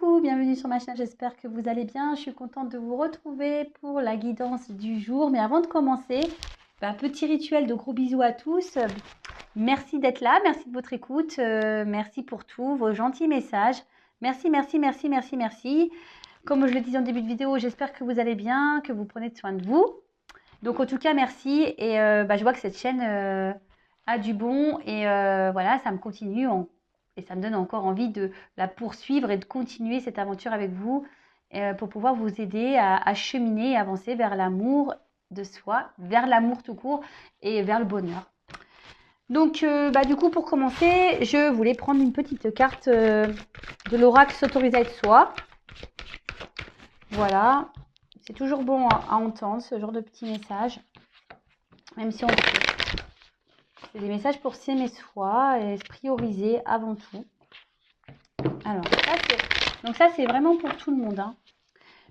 coucou, bienvenue sur ma chaîne, j'espère que vous allez bien. Je suis contente de vous retrouver pour la guidance du jour. Mais avant de commencer, petit rituel de gros bisous à tous. Merci d'être là, merci de votre écoute, merci pour tous vos gentils messages. Merci, merci, merci, merci, merci. Comme je le disais en début de vidéo, j'espère que vous allez bien, que vous prenez soin de vous. Donc en tout cas, merci. Et je vois que cette chaîne a du bon et voilà, ça me continue et ça me donne encore envie de la poursuivre et de continuer cette aventure avec vous pour pouvoir vous aider à cheminer et avancer vers l'amour de soi, vers l'amour tout court et vers le bonheur. Donc du coup, pour commencer, je voulais prendre une petite carte de l'oracle s'autoriser à être soi. Voilà, c'est toujours bon à entendre ce genre de petits messages, même si on c'est des messages pour s'aimer soi et se prioriser avant tout. Alors, ça c'est vraiment pour tout le monde. Hein.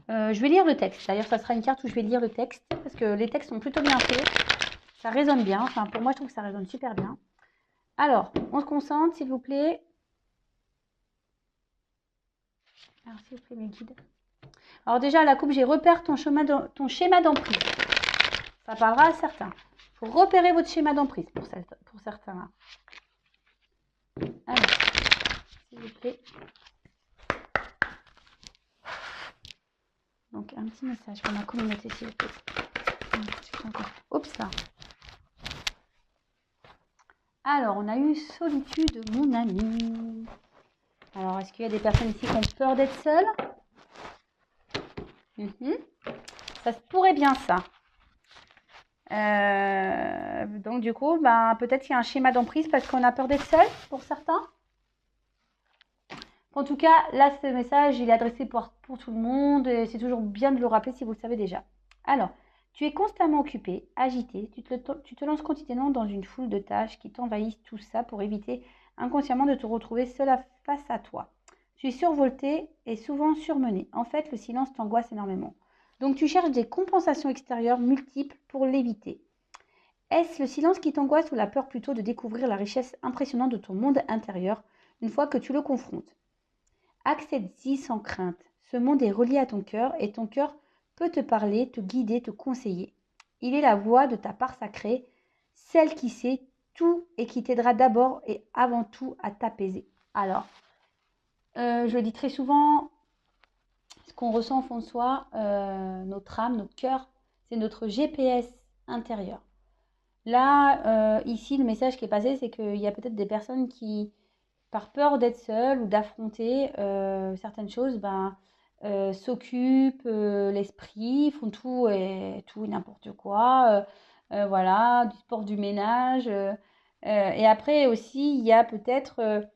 Je vais lire le texte. D'ailleurs, ça sera une carte où je vais lire le texte parce que les textes sont plutôt bien faits. Ça résonne bien. Enfin, pour moi, je trouve que ça résonne super bien. Alors, on se concentre, s'il vous plaît. Alors, s'il vous plaît, mes guides. Alors déjà, la coupe, j'ai repère ton schéma d'emprise. Ça parlera à certains. Il faut repérer votre schéma d'emprise pour certains. Alors, s'il vous plaît. Donc, un petit message pour ma communauté, s'il vous plaît. Oups, là. Alors, on a eu solitude, mon ami. Alors, est-ce qu'il y a des personnes ici qui ont peur d'être seules? Ça se pourrait bien, ça. Donc, du coup, peut-être qu'il y a un schéma d'emprise parce qu'on a peur d'être seul, pour certains. En tout cas, là, ce message, il est adressé pour tout le monde. Et c'est toujours bien de le rappeler si vous le savez déjà. Alors, tu es constamment occupé, agité. Tu te lances quotidiennement dans une foule de tâches qui t'envahissent, tout ça pour éviter inconsciemment de te retrouver seul face à toi. Tu es survolté et souvent surmené. En fait, le silence t'angoisse énormément. Donc, tu cherches des compensations extérieures multiples pour l'éviter. Est-ce le silence qui t'angoisse ou la peur plutôt de découvrir la richesse impressionnante de ton monde intérieur une fois que tu le confrontes? Accepte-y sans crainte. Ce monde est relié à ton cœur et ton cœur peut te parler, te guider, te conseiller. Il est la voix de ta part sacrée, celle qui sait tout et qui t'aidera d'abord et avant tout à t'apaiser. Alors, je le dis très souvent, ce qu'on ressent au fond de soi, notre âme, notre cœur, c'est notre GPS intérieur. Là, ici, le message qui est passé, c'est qu'il y a peut-être des personnes qui, par peur d'être seules ou d'affronter certaines choses, s'occupent l'esprit, font tout et n'importe quoi. Voilà, du sport, du ménage. Et après aussi, il y a peut-être...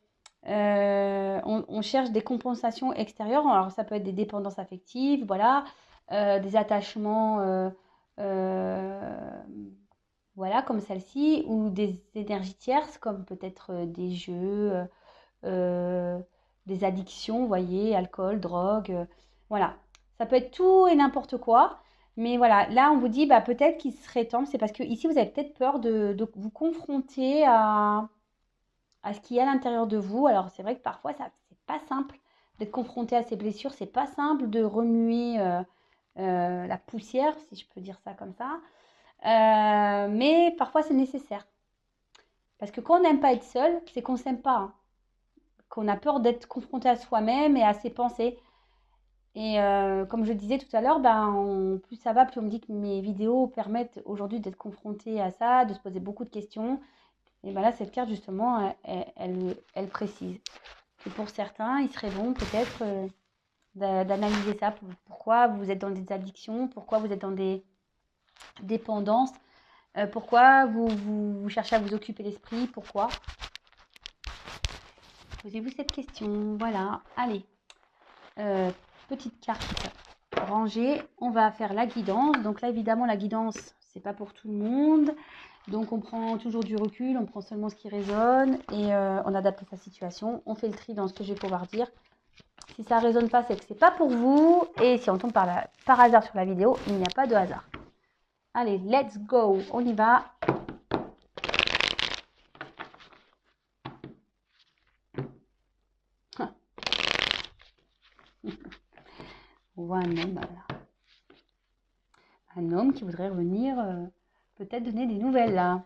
on cherche des compensations extérieures. Alors, ça peut être des dépendances affectives, voilà, des attachements... voilà, comme celle-ci, ou des énergies tierces, comme peut-être des jeux, des addictions, vous voyez, alcool, drogue, voilà. Ça peut être tout et n'importe quoi, mais voilà, là, on vous dit, peut-être qu'il serait temps, c'est parce que ici, vous avez peut-être peur de vous confronter à ce qu'il y a à l'intérieur de vous. Alors, c'est vrai que parfois, c'est pas simple d'être confronté à ces blessures, c'est pas simple de remuer la poussière, si je peux dire ça comme ça. Mais parfois c'est nécessaire. Parce que quand on n'aime pas être seul, c'est qu'on ne s'aime pas. Hein. Qu'on a peur d'être confronté à soi-même et à ses pensées. Et comme je disais tout à l'heure, plus ça va, plus on me dit que mes vidéos permettent aujourd'hui d'être confronté à ça, de se poser beaucoup de questions. Et là, cette carte, justement, elle précise. Et pour certains, il serait bon peut-être d'analyser ça. Pourquoi vous êtes dans des addictions, pourquoi vous êtes dans des dépendances. Pourquoi vous cherchez à vous occuper l'esprit? Pourquoi? Posez-vous cette question. Voilà. Allez. Petite carte rangée. On va faire la guidance. Donc là, évidemment, la guidance, c'est pas pour tout le monde. Donc, on prend toujours du recul. On prend seulement ce qui résonne et on adapte à sa situation. On fait le tri dans ce que je vais pouvoir dire. Si ça ne résonne pas, c'est que c'est pas pour vous. Et si on tombe par hasard sur la vidéo, il n'y a pas de hasard. Allez, let's go. On y va. On voit un homme, là. Un homme qui voudrait revenir, peut-être donner des nouvelles, là.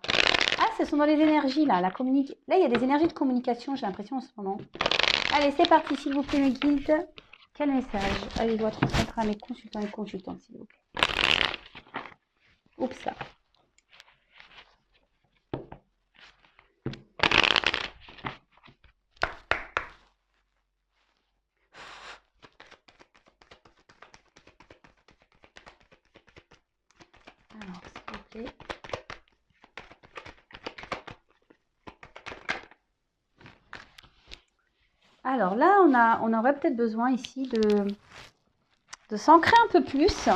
Ah, ce sont dans les énergies, là. Là, il y a des énergies de communication, j'ai l'impression, en ce moment. Allez, c'est parti, s'il vous plaît, mes guides. Quel message allez, je dois transmettre à mes consultants et consultantes, s'il vous plaît. Oups, ça. Alors, s'il vous plaît. Alors là, on aurait peut-être besoin ici de s'ancrer un peu plus.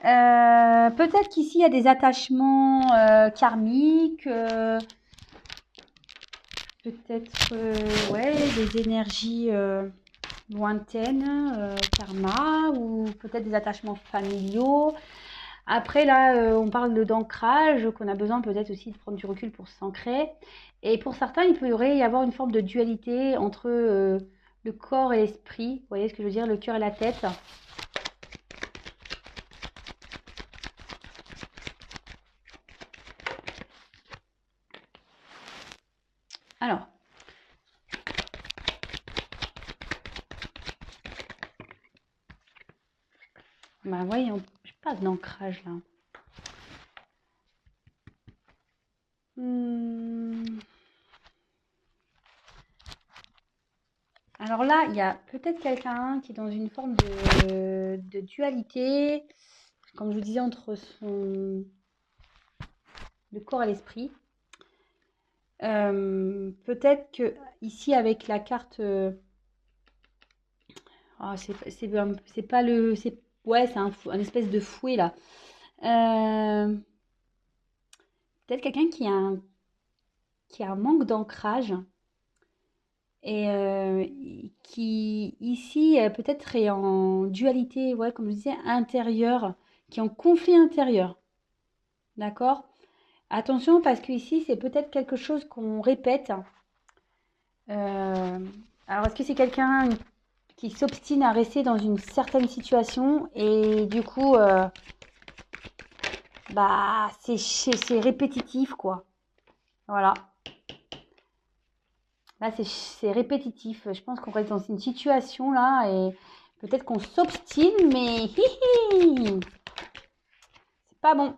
Peut-être qu'ici, il y a des attachements karmiques. Peut-être ouais, des énergies lointaines, karma, ou peut-être des attachements familiaux. Après, là, on parle d'ancrage, qu'on a besoin peut-être aussi de prendre du recul pour s'ancrer. Et pour certains, il pourrait y avoir une forme de dualité entre le corps et l'esprit. Vous voyez ce que je veux dire, le cœur et la tête. Alors, bah voyons, je pas d'ancrage là. Alors là, il y a peut-être quelqu'un qui est dans une forme de dualité, comme je vous disais, entre le corps et l'esprit. Peut-être que ici, avec la carte, c'est pas le, ouais, c'est un espèce de fouet là. Peut-être quelqu'un qui a un manque d'ancrage. Et qui ici peut-être est en dualité, ouais, comme je disais, intérieure, qui est en conflit intérieur. D'accord? Attention parce que ici c'est peut-être quelque chose qu'on répète. Alors est-ce que c'est quelqu'un qui s'obstine à rester dans une certaine situation et du coup bah c'est répétitif quoi. Voilà. Là, c'est répétitif. Je pense qu'on reste dans une situation là et peut-être qu'on s'obstine, mais c'est pas bon.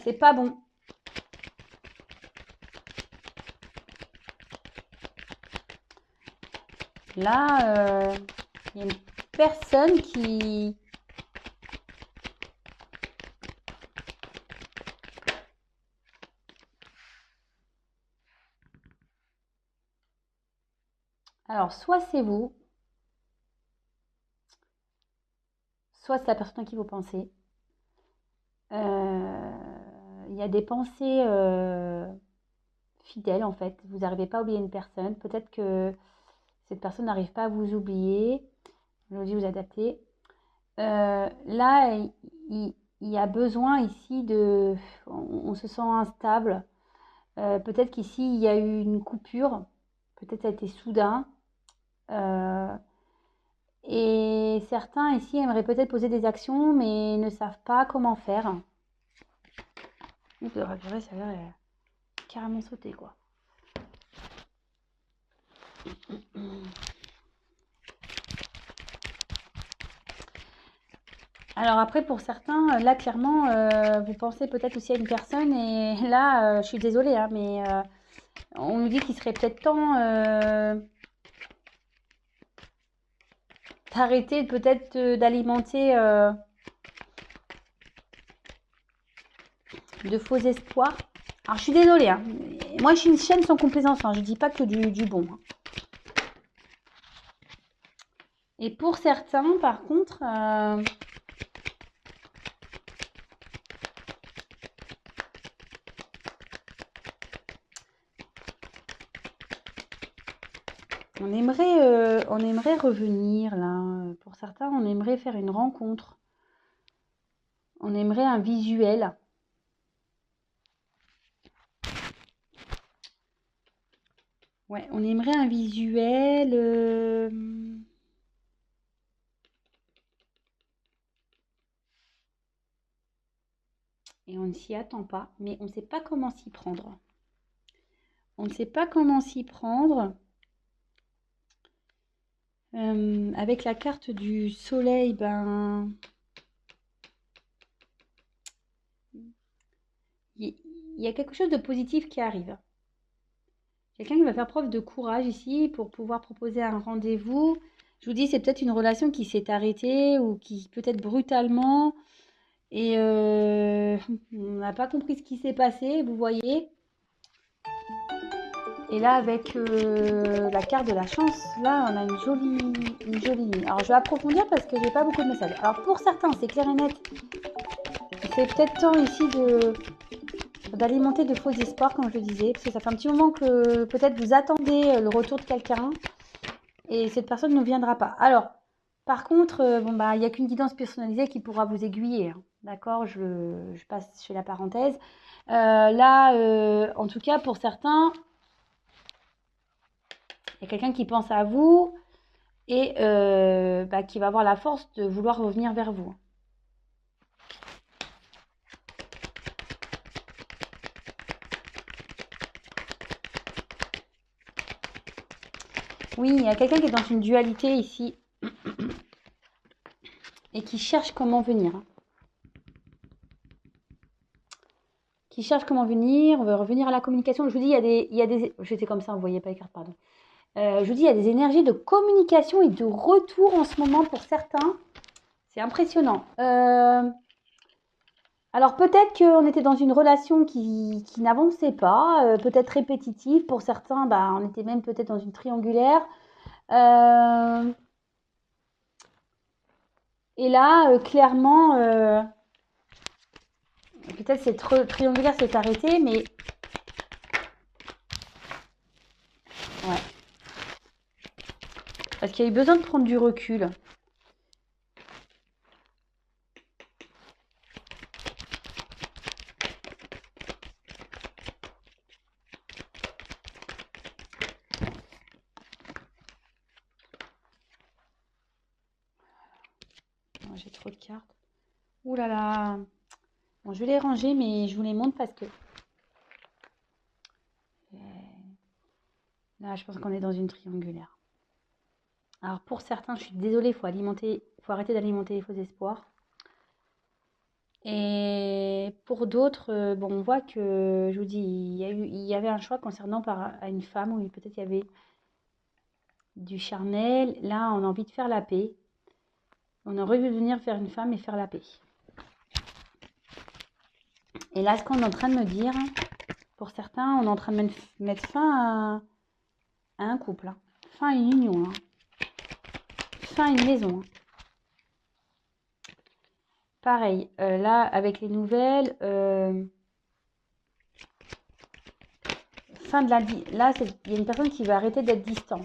C'est pas bon. Là, il y a une personne qui... Alors, soit c'est vous, soit c'est la personne à qui vous pensez. Il y a des pensées fidèles en fait. Vous n'arrivez pas à oublier une personne. Peut-être que cette personne n'arrive pas à vous oublier. Je vous dis, vous adaptez. Là, il y a besoin ici de... On se sent instable. Peut-être qu'ici, il y a eu une coupure. Peut-être ça a été soudain. Et certains ici aimeraient peut-être poser des actions, mais ne savent pas comment faire. Oups, ça a l'air carrément sauté, quoi. Alors après, pour certains, là, clairement, vous pensez peut-être aussi à une personne, et là, je suis désolée, hein, mais on nous dit qu'il serait peut-être temps d'arrêter peut-être d'alimenter de faux espoirs. Alors, je suis désolée, hein. Moi, je suis une chaîne sans complaisance, hein. Je dis pas que du bon. Hein. Et pour certains, par contre, on aimerait revenir là. Pour certains, on aimerait faire une rencontre. On aimerait un visuel. Ouais, on aimerait un visuel. Et on ne s'y attend pas, mais on ne sait pas comment s'y prendre. On ne sait pas comment s'y prendre. Avec la carte du soleil, ben, il y a quelque chose de positif qui arrive. Quelqu'un qui va faire preuve de courage ici pour pouvoir proposer un rendez-vous. Je vous dis, c'est peut-être une relation qui s'est arrêtée ou qui peut-être brutalement. Et on n'a pas compris ce qui s'est passé, vous voyez. Et là, avec la carte de la chance, là, on a une jolie ligne. Alors, je vais approfondir parce que j'ai pas beaucoup de messages. Alors, pour certains, c'est clair et net. C'est peut-être temps ici d'alimenter de faux espoirs, comme je le disais, parce que ça fait un petit moment que peut-être vous attendez le retour de quelqu'un et cette personne ne viendra pas. Alors, par contre, bon, bah, il n'y a qu'une guidance personnalisée qui pourra vous aiguiller. Hein. D'accord, je passe chez la parenthèse. Là, en tout cas, pour certains, il y a quelqu'un qui pense à vous et bah, qui va avoir la force de vouloir revenir vers vous. Oui, il y a quelqu'un qui est dans une dualité ici et qui cherche comment venir. Qui cherche comment venir, on veut revenir à la communication. Je vous dis, il y a des j'étais comme ça, vous voyez pas les cartes, pardon. Je vous dis, il y a des énergies de communication et de retour en ce moment pour certains. C'est impressionnant. Alors peut-être qu'on était dans une relation qui n'avançait pas, peut-être répétitive. Pour certains, bah, on était même peut-être dans une triangulaire. Et là, clairement, peut-être cette triangulaire s'est arrêtée, mais ouais. Parce qu'il y a eu besoin de prendre du recul. Oh, j'ai trop de cartes. Ouh là là. Bon, je vais les ranger, mais je vous les montre parce que là, je pense qu'on est dans une triangulaire. Alors pour certains, je suis désolée, faut arrêter d'alimenter les faux espoirs. Et pour d'autres, bon, on voit que, je vous dis, il y avait un choix concernant à une femme où peut-être il y avait du charnel. Là, on a envie de faire la paix. On aurait voulu venir faire une femme et faire la paix. Et là, ce qu'on est en train de me dire, pour certains, on est en train de mettre fin à un couple, hein. Fin à une union, hein. Fin à une maison. Hein. Pareil, là, avec les nouvelles, fin de la... Là, il y a une personne qui va arrêter d'être distant.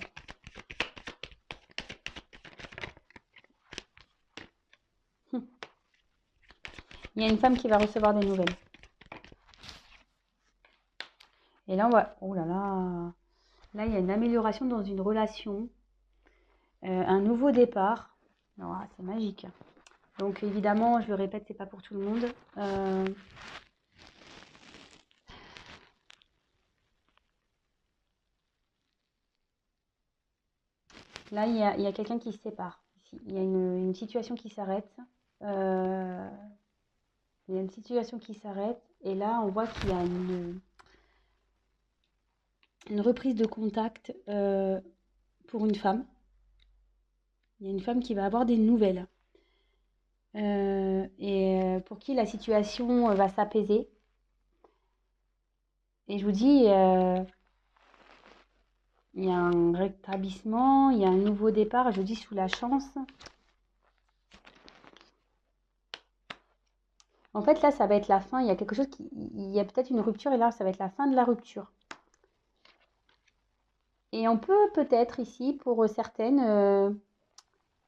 Il y a une femme qui va recevoir des nouvelles. Et là, on va... Oh là là. Là, il y a une amélioration dans une relation. Un nouveau départ. Oh, c'est magique. Donc, évidemment, je le répète, c'est pas pour tout le monde. Là, il y a quelqu'un qui se sépare. Ici. Il y a une situation qui s'arrête. Il y a une situation qui s'arrête. Et là, on voit qu'il y a une reprise de contact pour une femme. Il y a une femme qui va avoir des nouvelles. Et pour qui la situation va s'apaiser. Et je vous dis, il y a un rétablissement, il y a un nouveau départ, je vous dis sous la chance. En fait, là, ça va être la fin. Il y a quelque chose il y a peut-être une rupture et là, ça va être la fin de la rupture. Et on peut peut-être ici, pour certaines,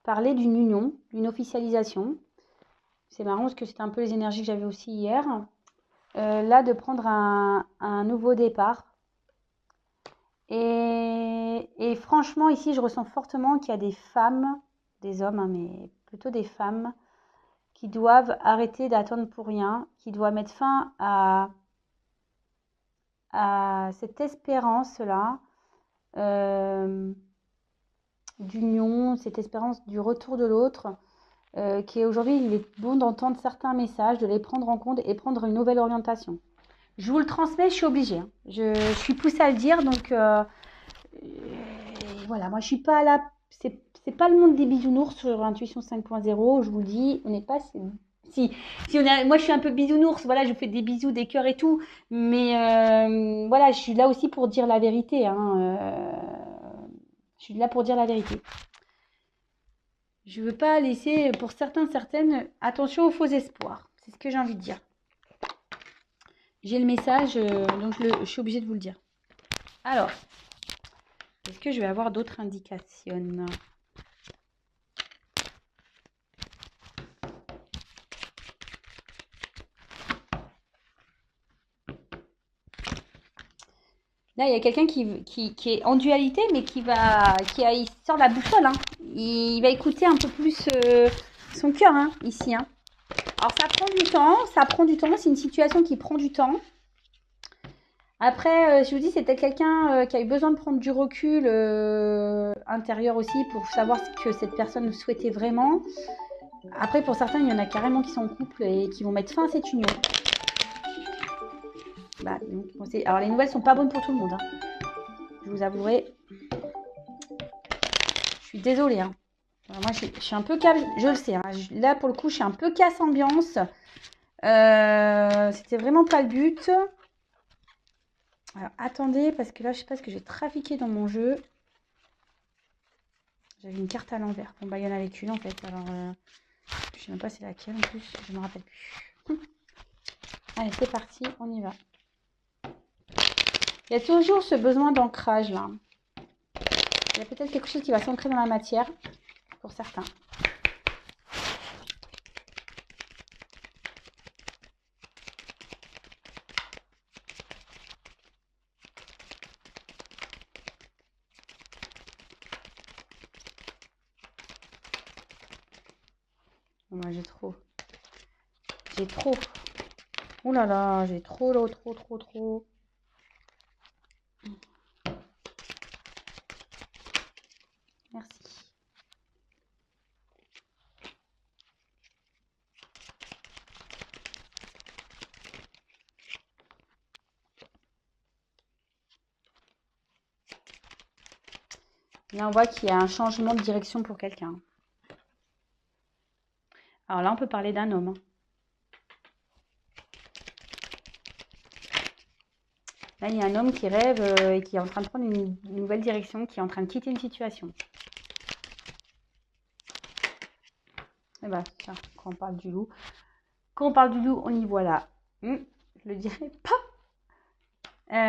parler d'une union, d'une officialisation. C'est marrant parce que c'était un peu les énergies que j'avais aussi hier. Là, de prendre un nouveau départ. Et franchement, ici, je ressens fortement qu'il y a des femmes, des hommes, hein, mais plutôt des femmes, qui doivent arrêter d'attendre pour rien, qui doivent mettre fin à cette espérance-là d'union, cette espérance du retour de l'autre, qui est aujourd'hui, il est bon d'entendre certains messages, de les prendre en compte et prendre une nouvelle orientation. Je vous le transmets, je suis obligée, hein. Je suis poussée à le dire, donc voilà, moi je suis pas là, c'est pas le monde des bisounours sur Intuition 5.0, je vous le dis, on n'est pas... Si on est, moi je suis un peu bisounours, voilà, je vous fais des bisous, des cœurs et tout, mais voilà, je suis là aussi pour dire la vérité, hein, je suis là pour dire la vérité. Je veux pas laisser, pour certaines, attention aux faux espoirs, c'est ce que j'ai envie de dire. J'ai le message, donc je suis obligée de vous le dire. Alors, est-ce que je vais avoir d'autres indications ? Là, il y a quelqu'un qui est en dualité, mais il sort de la boussole, hein. Il va écouter un peu plus son cœur, hein, ici, hein. Alors, ça prend du temps, c'est une situation qui prend du temps. Après, je vous dis, c'est peut-être quelqu'un qui a eu besoin de prendre du recul intérieur aussi pour savoir ce que cette personne souhaitait vraiment. Après, pour certains, il y en a carrément qui sont en couple et qui vont mettre fin à cette union. Bah, donc, alors, les nouvelles sont pas bonnes pour tout le monde, hein. Je vous avouerai. Je suis désolée, hein. Alors, moi, je suis un peu casse, je le sais, hein. Là, pour le coup, je suis un peu casse ambiance. C'était vraiment pas le but. Alors, attendez, parce que là, je sais pas ce que j'ai trafiqué dans mon jeu. J'avais une carte à l'envers. Bon, bah, il y en avait qu'une, en fait. Alors, je sais même pas c'est laquelle, en plus. Je me rappelle plus. Allez, c'est parti. On y va. Il y a toujours ce besoin d'ancrage, là. Il y a peut-être quelque chose qui va s'ancrer dans la matière, pour certains. Moi, j'ai trop. Ouh là là, j'ai trop. Merci. Là, on voit qu'il y a un changement de direction pour quelqu'un. Alors là, on peut parler d'un homme, hein. Là, il y a un homme qui rêve et qui est en train de prendre une nouvelle direction, qui est en train de quitter une situation. Et bah, tiens, quand on parle du loup. Quand on parle du loup, on y voit là. Je le dirai pas.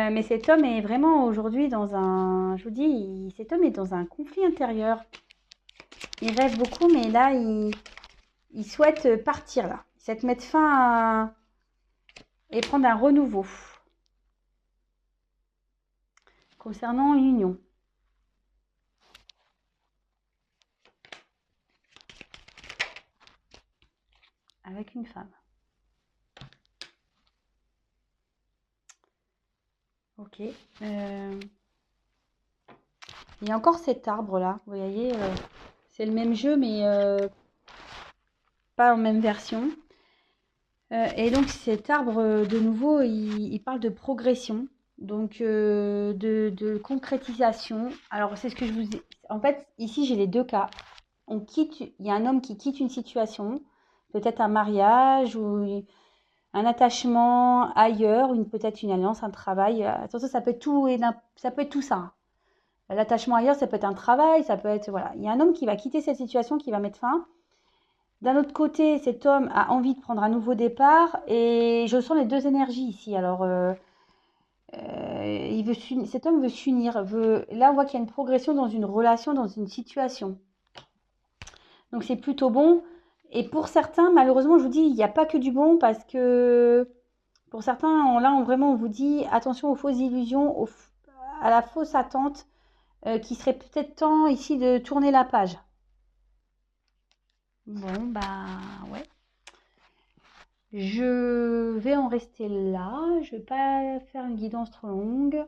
Mais cet homme est vraiment aujourd'hui dans un... Je vous dis, cet homme est dans un conflit intérieur. Il rêve beaucoup, mais là, il souhaite partir là. Il souhaite mettre fin à... et prendre un renouveau. Concernant une union. Avec une femme. Ok. Il y a encore cet arbre là. Vous voyez, c'est le même jeu, mais pas en même version. Et donc cet arbre, de nouveau, il parle de progression. Donc de concrétisation. Alors c'est ce que je vous ai... En fait, ici j'ai les deux cas. Il y a un homme qui quitte une situation, peut-être un mariage ou un attachement ailleurs, peut-être une alliance, un travail. Attention, ça peut être tout ça peut être tout ça, hein. L'attachement ailleurs, ça peut être un travail, ça peut être... Voilà. Il y a un homme qui va quitter cette situation, qui va mettre fin. D'un autre côté, cet homme a envie de prendre un nouveau départ et je sens les deux énergies ici. Alors, cet homme veut s'unir. Là, on voit qu'il y a une progression dans une relation, dans une situation. Donc, c'est plutôt bon. Et pour certains, malheureusement, je vous dis, il n'y a pas que du bon parce que pour certains, là, vraiment, on vous dit attention aux fausses illusions, à la fausse attente qu'il serait peut-être temps ici de tourner la page. Bon, bah ouais. Je vais en rester là. Je vais pas faire une guidance trop longue.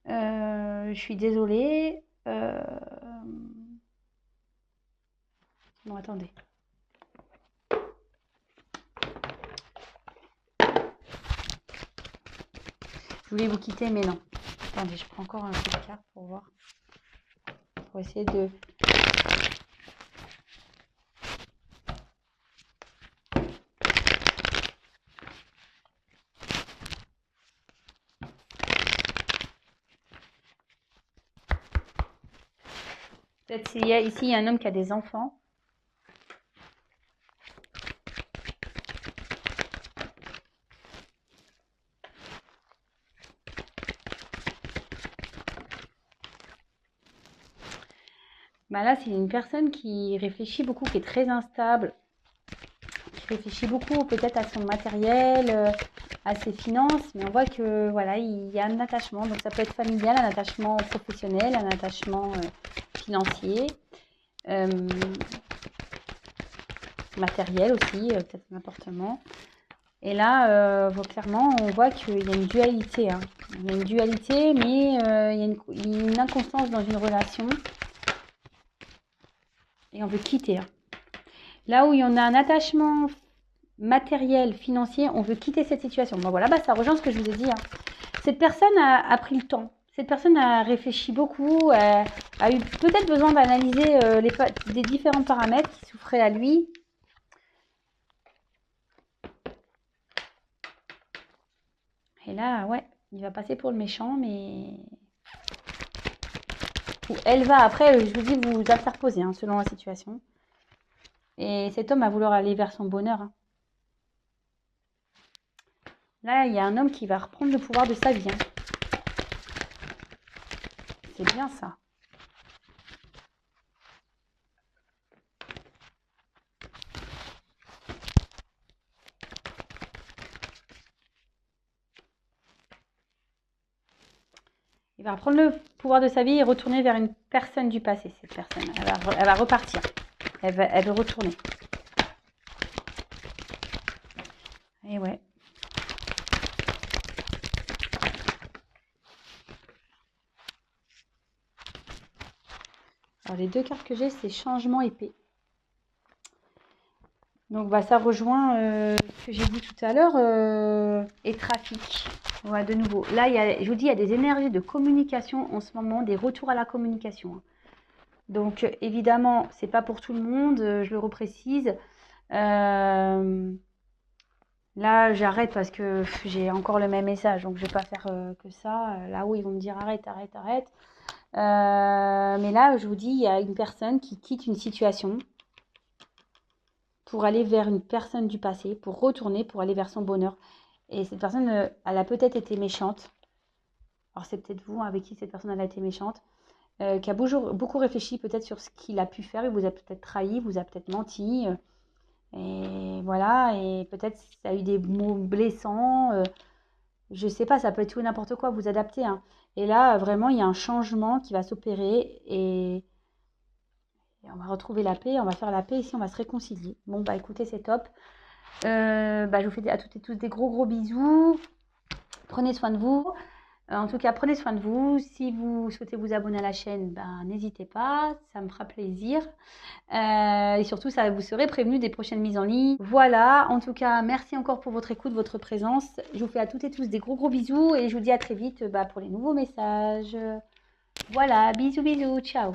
Je suis désolée. Bon, attendez. Je voulais vous quitter, mais non. Attendez, je prends encore un peu de carte pour voir. Pour essayer de... Peut-être ici, il y a un homme qui a des enfants. Bah là, c'est une personne qui réfléchit beaucoup, qui est très instable, qui réfléchit beaucoup peut-être à son matériel, à ses finances, mais on voit que voilà, il y a un attachement. Donc ça peut être familial, un attachement professionnel, un attachement financier, matériel aussi, peut-être un appartement. Et là, clairement, on voit qu'il y a une dualité. Hein. Il y a une dualité, mais il y a une inconstance dans une relation. Et on veut quitter. Hein. Là où il y en a un attachement matériel, financier, on veut quitter cette situation. Bon voilà, bah, ça rejoint ce que je vous ai dit. Hein. Cette personne a pris le temps. Cette personne a réfléchi beaucoup, a eu peut-être besoin d'analyser les différents paramètres qui s'offraient à lui. Et là, ouais, il va passer pour le méchant, mais... Ou elle va, après, je vous dis, vous interposer, hein, selon la situation. Et cet homme va vouloir aller vers son bonheur. Hein. Là, il y a un homme qui va reprendre le pouvoir de sa vie. Hein. C'est bien ça. Il va reprendre le pouvoir de sa vie et retourner vers une personne du passé, cette personne. Elle va repartir. Elle veut retourner. Et ouais. Alors, les deux cartes que j'ai, c'est changement et paix. Donc, bah, ça rejoint ce que j'ai dit tout à l'heure et trafic. Voilà, de nouveau. Là, je vous dis, il y a des énergies de communication en ce moment, des retours à la communication. Hein. Donc, évidemment, c'est pas pour tout le monde, je le reprécise. Là, j'arrête parce que j'ai encore le même message, donc je vais pas faire que ça. Là où ils vont me dire arrête, arrête, arrête. Mais là, je vous dis, il y a une personne qui quitte une situation pour aller vers une personne du passé, pour retourner, pour aller vers son bonheur. Et cette personne, elle a peut-être été méchante. Alors, c'est peut-être vous avec qui cette personne elle a été méchante. Qui a beaucoup réfléchi peut-être sur ce qu'il a pu faire. Il vous a peut-être trahi, vous a peut-être menti. Et voilà, et peut-être ça a eu des mots blessants. Je sais pas, ça peut être tout et n'importe quoi, vous adaptez. Hein. Et là, vraiment, il y a un changement qui va s'opérer et on va retrouver la paix, on va faire la paix ici, on va se réconcilier. Bon, bah écoutez, c'est top. Je vous fais à toutes et tous des gros bisous. Prenez soin de vous. En tout cas, prenez soin de vous. Si vous souhaitez vous abonner à la chaîne, n'hésitez pas, ça me fera plaisir. Et surtout, vous serez prévenu des prochaines mises en ligne. Voilà, en tout cas, merci encore pour votre écoute, votre présence. Je vous fais à toutes et tous des gros bisous et je vous dis à très vite pour les nouveaux messages. Voilà, bisous, ciao.